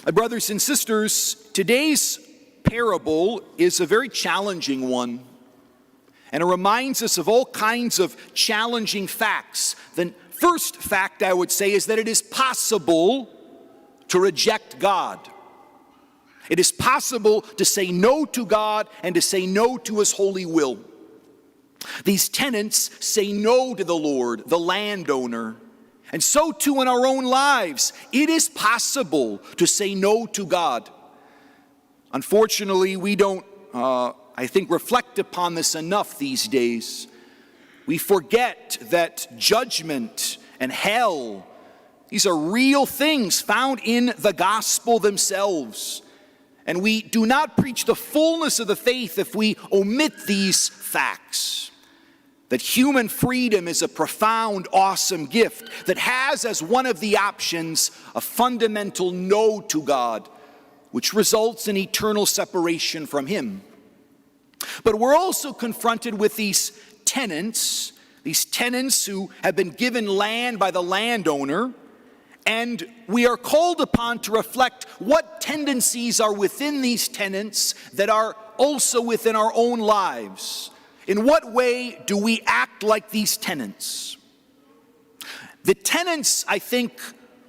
My brothers and sisters, today's parable is a very challenging one, and it reminds us of all kinds of challenging facts. The first fact I would say is that it is possible to reject God. It is possible to say no to God and to say no to His holy will. These tenants say no to the Lord, the landowner. And so too in our own lives, it is possible to say no to God. Unfortunately, we don't, I think, reflect upon this enough these days. We forget that judgment and hell, these are real things found in the gospel themselves. And we do not preach the fullness of the faith if we omit these facts. That human freedom is a profound, awesome gift that has as one of the options a fundamental no to God, which results in eternal separation from Him. But we're also confronted with these tenants who have been given land by the landowner, and we are called upon to reflect what tendencies are within these tenants that are also within our own lives. In what way do we act like these tenants? The tenants, I think,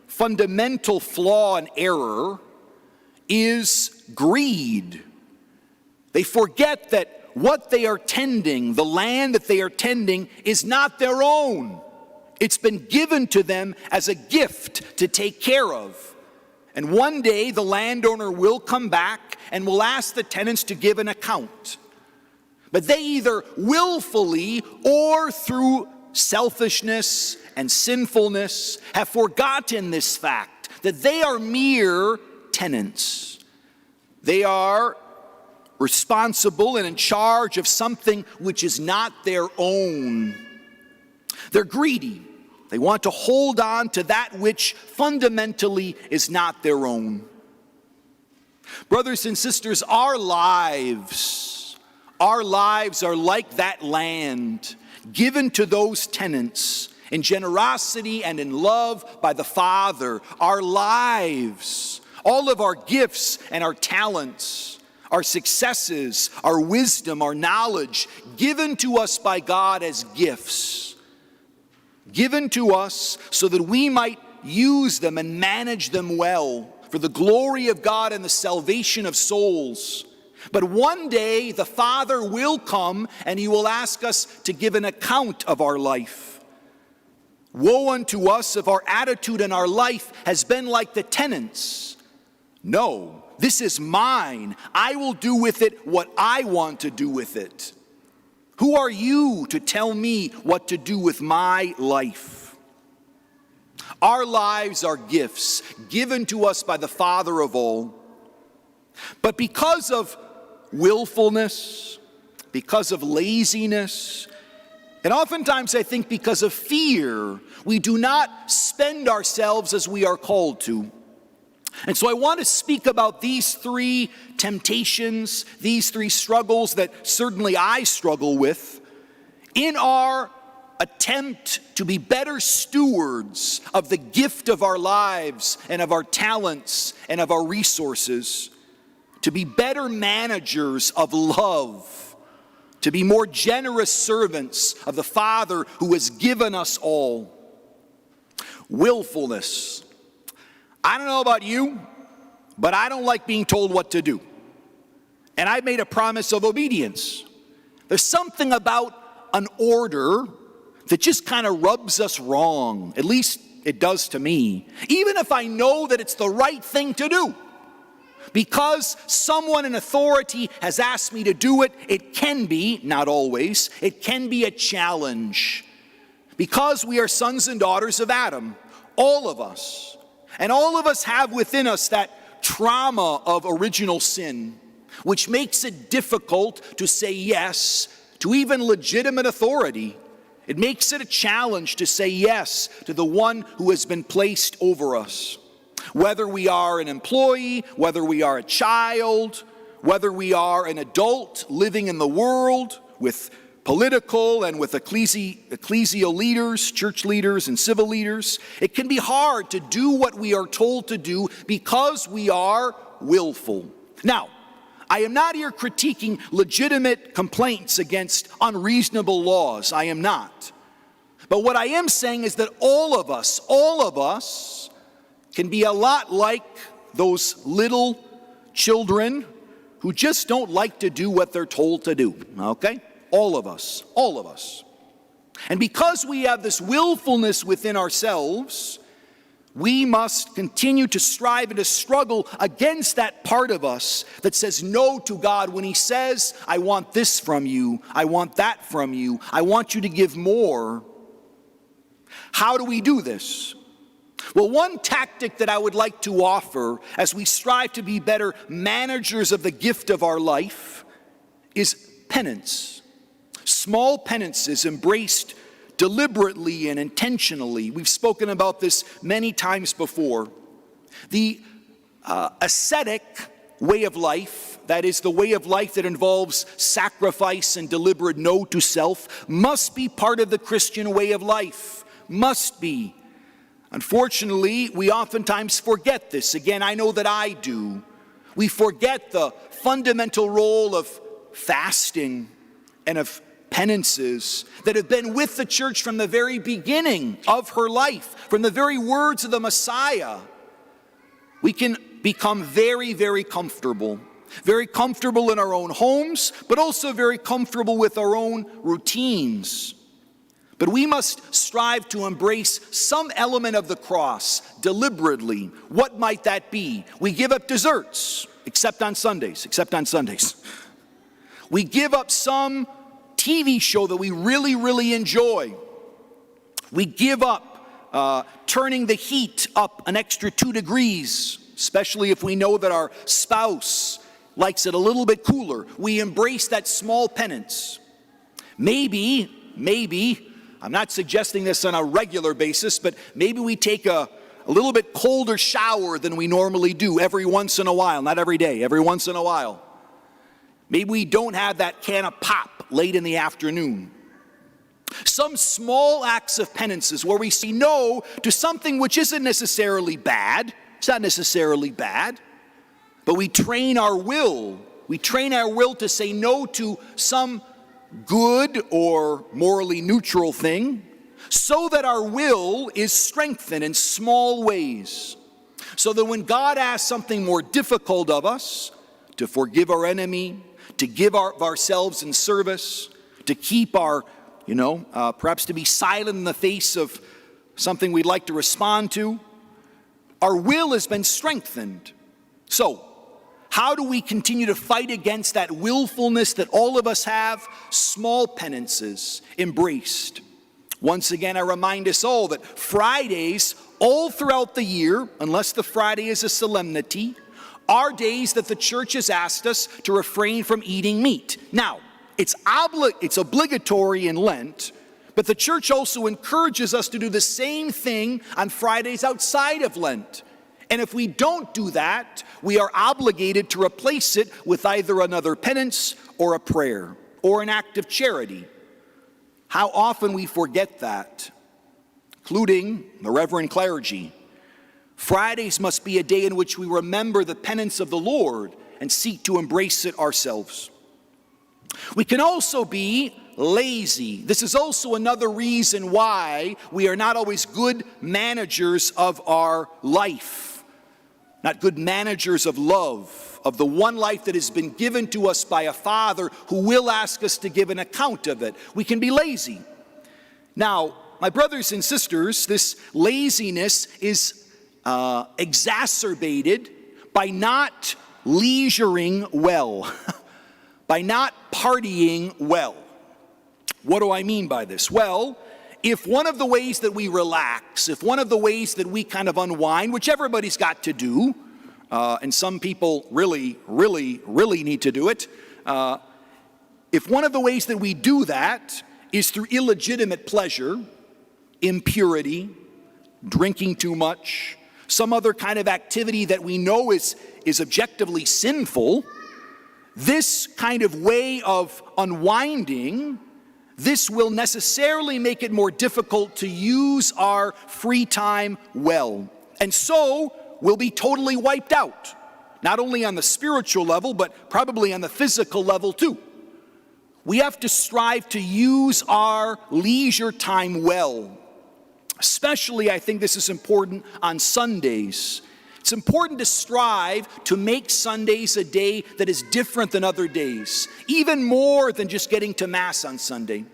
fundamental flaw and error is greed. They forget that what they are tending, the land that they are tending, is not their own. It's been given to them as a gift to take care of. And one day the landowner will come back and will ask the tenants to give an account. But they either willfully or through selfishness and sinfulness have forgotten this fact, that they are mere tenants. They are responsible and in charge of something which is not their own. They're greedy. They want to hold on to that which fundamentally is not their own. Brothers and sisters, our lives are like that land given to those tenants in generosity and in love by the Father. Our lives, all of our gifts and our talents, our successes, our wisdom, our knowledge, given to us by God as gifts, given to us so that we might use them and manage them well for the glory of God and the salvation of souls. But one day the Father will come and He will ask us to give an account of our life. Woe unto us if our attitude in our life has been like the tenants. No, this is mine. I will do with it what I want to do with it. Who are you to tell me what to do with my life? Our lives are gifts given to us by the Father of all. But because of willfulness, because of laziness, and oftentimes I think because of fear, we do not spend ourselves as we are called to. And so I want to speak about these three temptations, these three struggles that certainly I struggle with, in our attempt to be better stewards of the gift of our lives and of our talents and of our resources, to be better managers of love, to be more generous servants of the Father who has given us all. Willfulness. I don't know about you, but I don't like being told what to do. And I made a promise of obedience. There's something about an order that just kind of rubs us wrong. At least it does to me. Even if I know that it's the right thing to do. Because someone in authority has asked me to do it, it can be, not always, it can be a challenge. Because we are sons and daughters of Adam, all of us. And all of us have within us that trauma of original sin, which makes it difficult to say yes to even legitimate authority. It makes it a challenge to say yes to the one who has been placed over us. Whether we are an employee, whether we are a child, whether we are an adult living in the world with political and with ecclesial leaders, church leaders and civil leaders. It can be hard to do what we are told to do because we are willful. Now, I am not here critiquing legitimate complaints against unreasonable laws. I am not. But what I am saying is that all of us can be a lot like those little children who just don't like to do what they're told to do, okay? All of us. And because we have this willfulness within ourselves, we must continue to strive and to struggle against that part of us that says no to God when He says, I want this from you, I want that from you, I want you to give more. How do we do this? Well, one tactic that I would like to offer as we strive to be better managers of the gift of our life is penance. Small penances embraced deliberately and intentionally. We've spoken about this many times before. The ascetic way of life, that is the way of life that involves sacrifice and deliberate no to self, must be part of the Christian way of life. Must be. Unfortunately, we oftentimes forget this. Again, I know that I do. We forget the fundamental role of fasting and of penances that have been with the church from the very beginning of her life, from the very words of the Messiah. We can become very, very comfortable in our own homes, but also very comfortable with our own routines. But we must strive to embrace some element of the cross deliberately. What might that be? We give up desserts, except on Sundays. We give up some TV show that we really, really enjoy. We give up turning the heat up an extra 2 degrees, especially if we know that our spouse likes it a little bit cooler. We embrace that small penance. Maybe, I'm not suggesting this on a regular basis, but maybe we take a little bit colder shower than we normally do every once in a while, not every day, every once in a while. Maybe we don't have that can of pop late in the afternoon. Some small acts of penances where we say no to something which isn't necessarily bad. It's not necessarily bad. But we train our will. We train our will to say no to some good or morally neutral thing so that our will is strengthened in small ways. So that when God asks something more difficult of us, to forgive our enemy, to give ourselves in service, to keep our, perhaps to be silent in the face of something we'd like to respond to, our will has been strengthened. So, how do we continue to fight against that willfulness that all of us have? Small penances embraced. Once again, I remind us all that Fridays, all throughout the year, unless the Friday is a solemnity, are days that the church has asked us to refrain from eating meat. Now, it's obligatory in Lent, but the church also encourages us to do the same thing on Fridays outside of Lent. And if we don't do that, we are obligated to replace it with either another penance or a prayer or an act of charity. How often we forget that, including the reverend clergy. Fridays must be a day in which we remember the penance of the Lord and seek to embrace it ourselves. We can also be lazy. This is also another reason why we are not always good managers of our life, not good managers of love, of the one life that has been given to us by a Father who will ask us to give an account of it. We can be lazy. Now, my brothers and sisters, this laziness is exacerbated by not leisuring well, by not partying well. What do I mean by this? Well, if one of the ways that we relax, if one of the ways that we kind of unwind, which everybody's got to do, and some people really need to do it, if one of the ways that we do that is through illegitimate pleasure, impurity, drinking too much, some other kind of activity that we know is objectively sinful, this kind of way of unwinding this will necessarily make it more difficult to use our free time well. And so we'll be totally wiped out, not only on the spiritual level, but probably on the physical level too. We have to strive to use our leisure time well. Especially, I think this is important on Sundays. It's important to strive to make Sundays a day that is different than other days, even more than just getting to Mass on Sunday.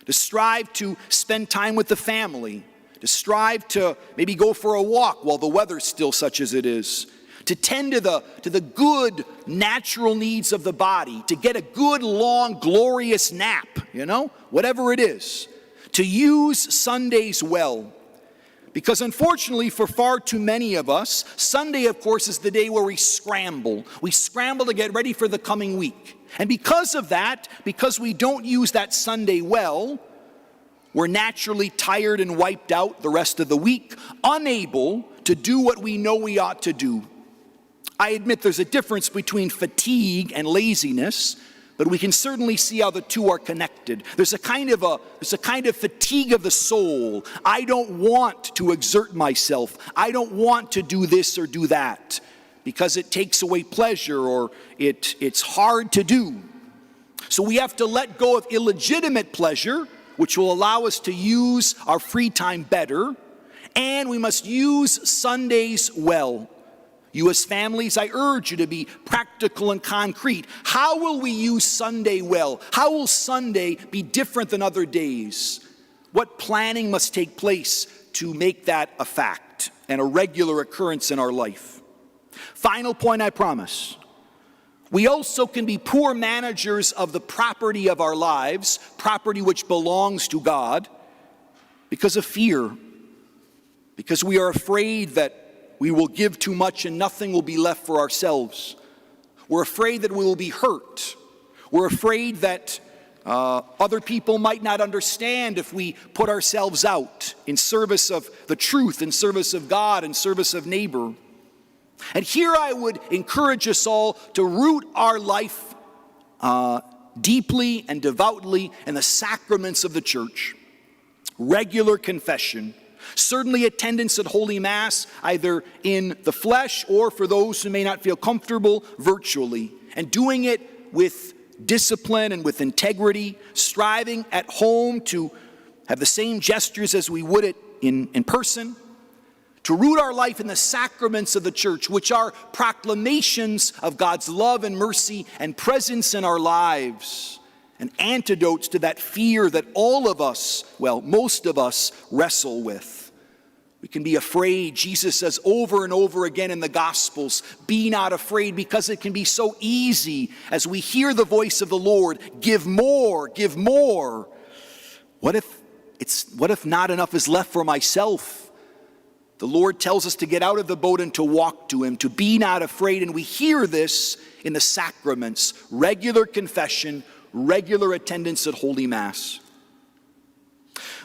To strive to spend time with the family, to strive to maybe go for a walk while the weather's still such as it is, to tend to the good natural needs of the body, to get a good, long, glorious nap, whatever it is. To use Sundays well. Because unfortunately, for far too many of us, Sunday, of course, is the day where we scramble. We scramble to get ready for the coming week. And because of that, because we don't use that Sunday well, we're naturally tired and wiped out the rest of the week, unable to do what we know we ought to do. I admit there's a difference between fatigue and laziness, but we can certainly see how the two are connected. There's a kind of fatigue of the soul. I don't want to exert myself. I don't want to do this or do that because it takes away pleasure or it's hard to do. So we have to let go of illegitimate pleasure, which will allow us to use our free time better, and we must use Sundays well. You as families, I urge you to be practical and concrete. How will we use Sunday well? How will Sunday be different than other days? What planning must take place to make that a fact and a regular occurrence in our life? Final point, I promise. We also can be poor managers of the property of our lives, property which belongs to God, because of fear, because we are afraid that we will give too much and nothing will be left for ourselves. We're afraid that we will be hurt. We're afraid that other people might not understand if we put ourselves out in service of the truth, in service of God, in service of neighbor. And here I would encourage us all to root our life deeply and devoutly in the sacraments of the church. Regular confession. Certainly attendance at Holy Mass, either in the flesh or for those who may not feel comfortable, virtually. And doing it with discipline and with integrity, striving at home to have the same gestures as we would it in person. To root our life in the sacraments of the church, which are proclamations of God's love and mercy and presence in our lives. And antidotes to that fear that all of us, well, most of us, wrestle with. We can be afraid. Jesus says over and over again in the Gospels, be not afraid, because it can be so easy as we hear the voice of the Lord, give more, give more. What if not enough is left for myself? The Lord tells us to get out of the boat and to walk to Him, to be not afraid. And we hear this in the sacraments, regular confession, regular attendance at Holy Mass.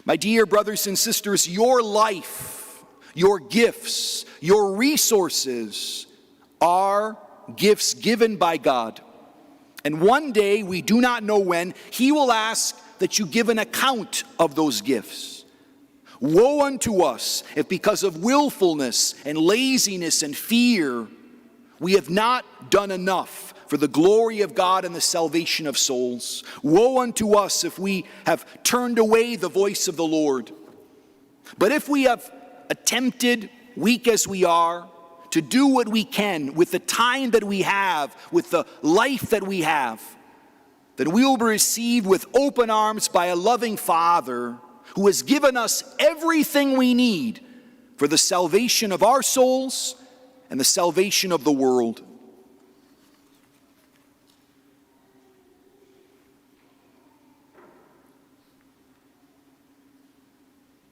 My dear brothers and sisters, your life, your gifts, your resources are gifts given by God. And one day, we do not know when, He will ask that you give an account of those gifts. Woe unto us if because of willfulness and laziness and fear, we have not done enough for the glory of God and the salvation of souls. Woe unto us if we have turned away the voice of the Lord. But if we have attempted, weak as we are, to do what we can with the time that we have, with the life that we have, then we will be received with open arms by a loving Father who has given us everything we need for the salvation of our souls and the salvation of the world.